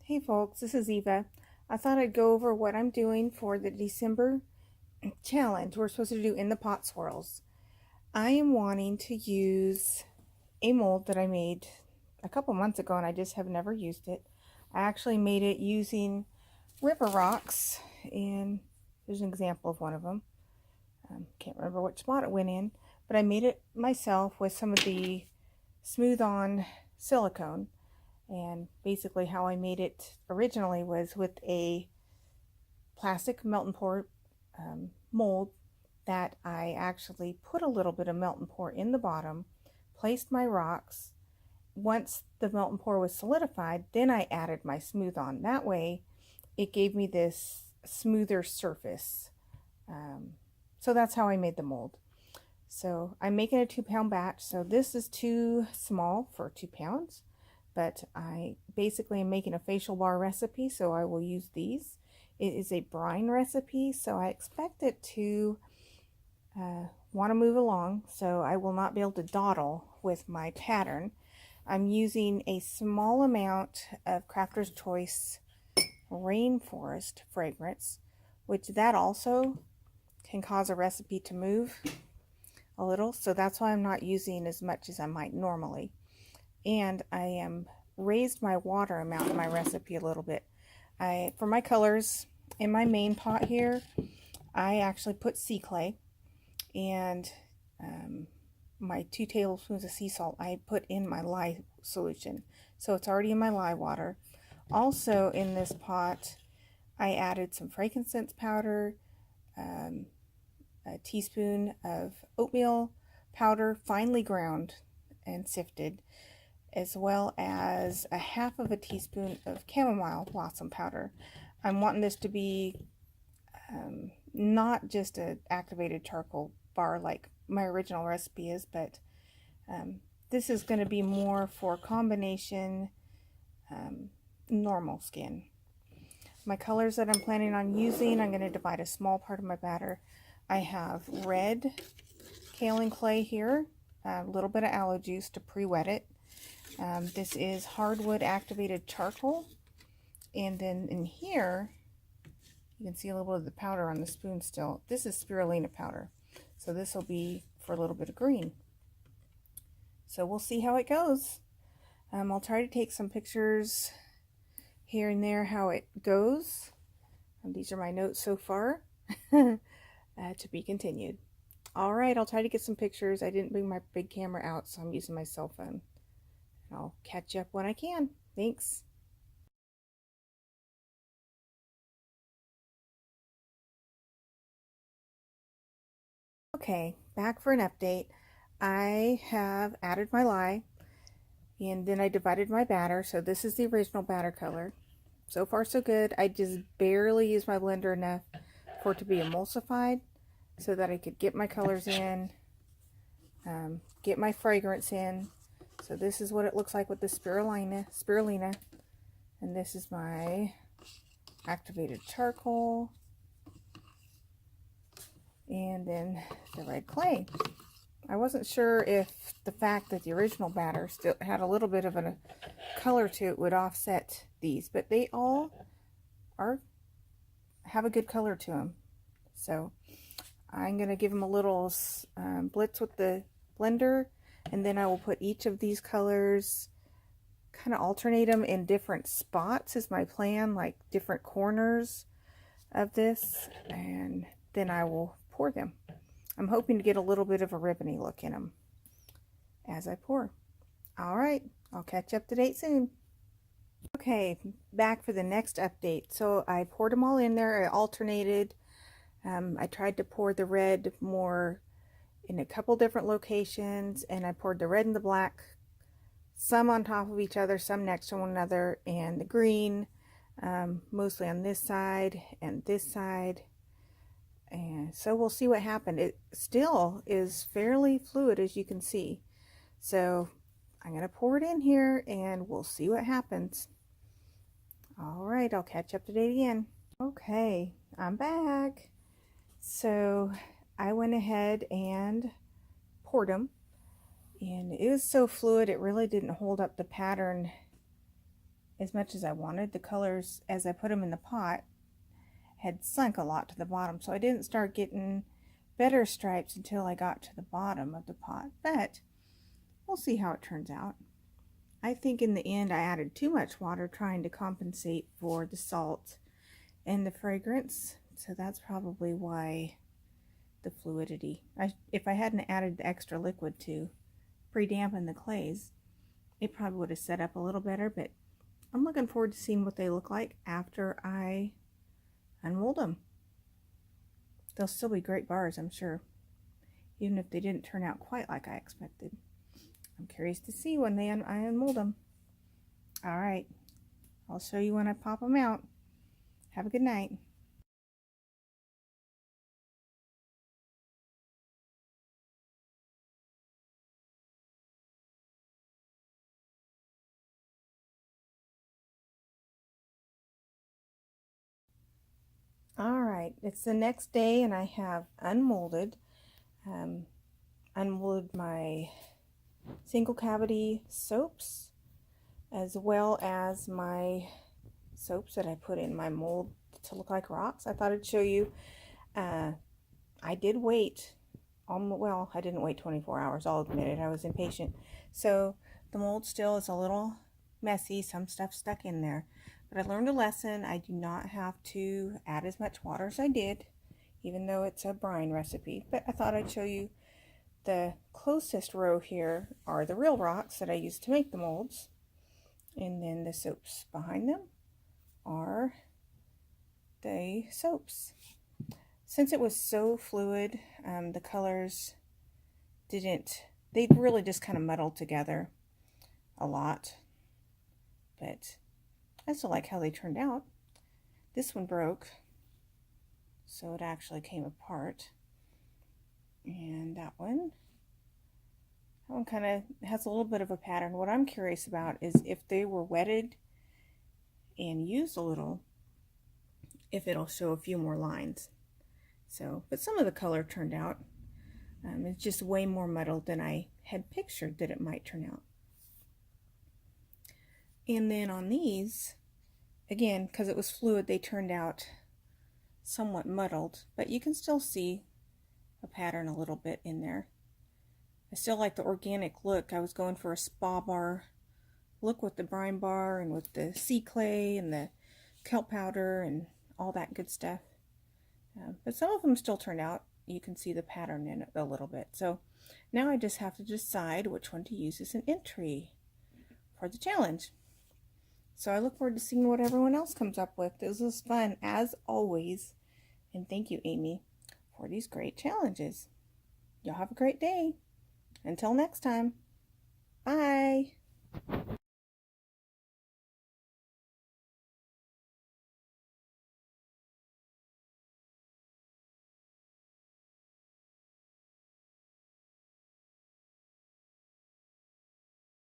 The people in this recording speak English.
Hey folks, this is Eva. I thought I'd go over what I'm doing for the December challenge we're supposed to do in the pot swirls. I am wanting to use a mold that I made a couple months ago and I just have never used it. I actually made it using river rocks, and there's an example of one of them. Can't remember which spot it went in, but I made it myself with some of the smooth on silicone. And basically how I made it originally was with a plastic melt and pour mold that I actually put a little bit of melt and pour in the bottom, placed my rocks. Once the melt and pour was solidified, then I added my smooth on. That way it gave me this smoother surface. So that's how I made the mold. So I'm making a 2-pound batch. So this is too small for 2 pounds. But I basically am making a facial bar recipe, so I will use these. It is a brine recipe, so I expect it to want to move along, so I will not be able to dawdle with my pattern. I'm using a small amount of Crafter's Choice Rainforest fragrance, which that also can cause a recipe to move a little, so that's why I'm not using as much as I might normally. And I am raised my water amount in my recipe a little bit. For my colors in my main pot here, I actually put sea clay, and my 2 tablespoons of sea salt I put in my lye solution, so it's already in my lye water. Also in this pot I added some frankincense powder, a teaspoon of oatmeal powder, finely ground and sifted, as well as a half of a teaspoon of chamomile blossom powder. I'm wanting this to be not just an activated charcoal bar like my original recipe is, but this is going to be more for combination normal skin. My colors that I'm planning on using, I'm going to divide a small part of my batter. I have red kaolin clay here, a little bit of aloe juice to pre-wet it. This is hardwood activated charcoal, and then in here you can see a little bit of the powder on the spoon still. This is spirulina powder, so this will be for a little bit of green. So we'll see how it goes. I'll try to take some pictures here and there how it goes. These are my notes so far. To be continued. Alright, I'll try to get some pictures. I didn't bring my big camera out, so I'm using my cell phone. I'll catch you up when I can. Thanks. Okay, back for an update. I have added my lye, and then I divided my batter. So this is the original batter color. So far so good. I just barely used my blender enough for it to be emulsified so that I could get my colors in, get my fragrance in. So this is what it looks like with the spirulina, and this is my activated charcoal, and then the red clay. I wasn't sure if the fact that the original batter still had a little bit of a color to it would offset these, but they all have a good color to them. So I'm going to give them a little blitz with the blender, and then I will put each of these colors, kind of alternate them in different spots is my plan, like different corners of this, and then I will pour them. I'm hoping to get a little bit of a ribbony look in them as I pour. Alright, I'll catch you up to date soon. Okay, back for the next update. So I poured them all in there. I alternated. I tried to pour the red more in a couple different locations, and I poured the red and the black, some on top of each other, some next to one another, and the green mostly on this side and this side. And so we'll see what happened. It still is fairly fluid, as you can see. So I'm going to pour it in here and we'll see what happens. Alright, I'll catch up to date again. Okay, I'm back. So I went ahead and poured them, and it was so fluid it really didn't hold up the pattern as much as I wanted. The colors, as I put them in the pot, had sunk a lot to the bottom, so I didn't start getting better stripes until I got to the bottom of the pot, but we'll see how it turns out. I think in the end I added too much water trying to compensate for the salt and the fragrance, so that's probably why the fluidity. If I hadn't added the extra liquid to pre-dampen the clays, it probably would have set up a little better, but I'm looking forward to seeing what they look like after I unmold them. They'll still be great bars, I'm sure, even if they didn't turn out quite like I expected. I'm curious to see when I unmold them. Alright, I'll show you when I pop them out. Have a good night. Alright, it's the next day and I have unmolded. Unmolded my single cavity soaps as well as my soaps that I put in my mold to look like rocks. I thought I'd show you. I did wait. Well, I didn't wait 24 hours, I'll admit it. I was impatient. So the mold still is a little messy. Some stuff stuck in there. But I learned a lesson. I do not have to add as much water as I did, even though it's a brine recipe. But I thought I'd show you. The closest row here are the real rocks that I used to make the molds. And then the soaps behind them are the soaps. Since it was so fluid, the colors they really just kind of muddled together a lot. But I still like how they turned out. This one broke, so it actually came apart. And that one kind of has a little bit of a pattern. What I'm curious about is if they were wetted and used a little, if it'll show a few more lines. So, but some of the color turned out. It's just way more muddled than I had pictured that it might turn out. And then on these, again, because it was fluid, they turned out somewhat muddled, but you can still see a pattern a little bit in there. I still like the organic look. I was going for a spa bar look with the brine bar and with the sea clay and the kelp powder and all that good stuff. But some of them still turned out. You can see the pattern in it a little bit. So now I just have to decide which one to use as an entry for the challenge. So I look forward to seeing what everyone else comes up with. This was fun as always. And thank you, Amy, for these great challenges. Y'all have a great day. Until next time. Bye.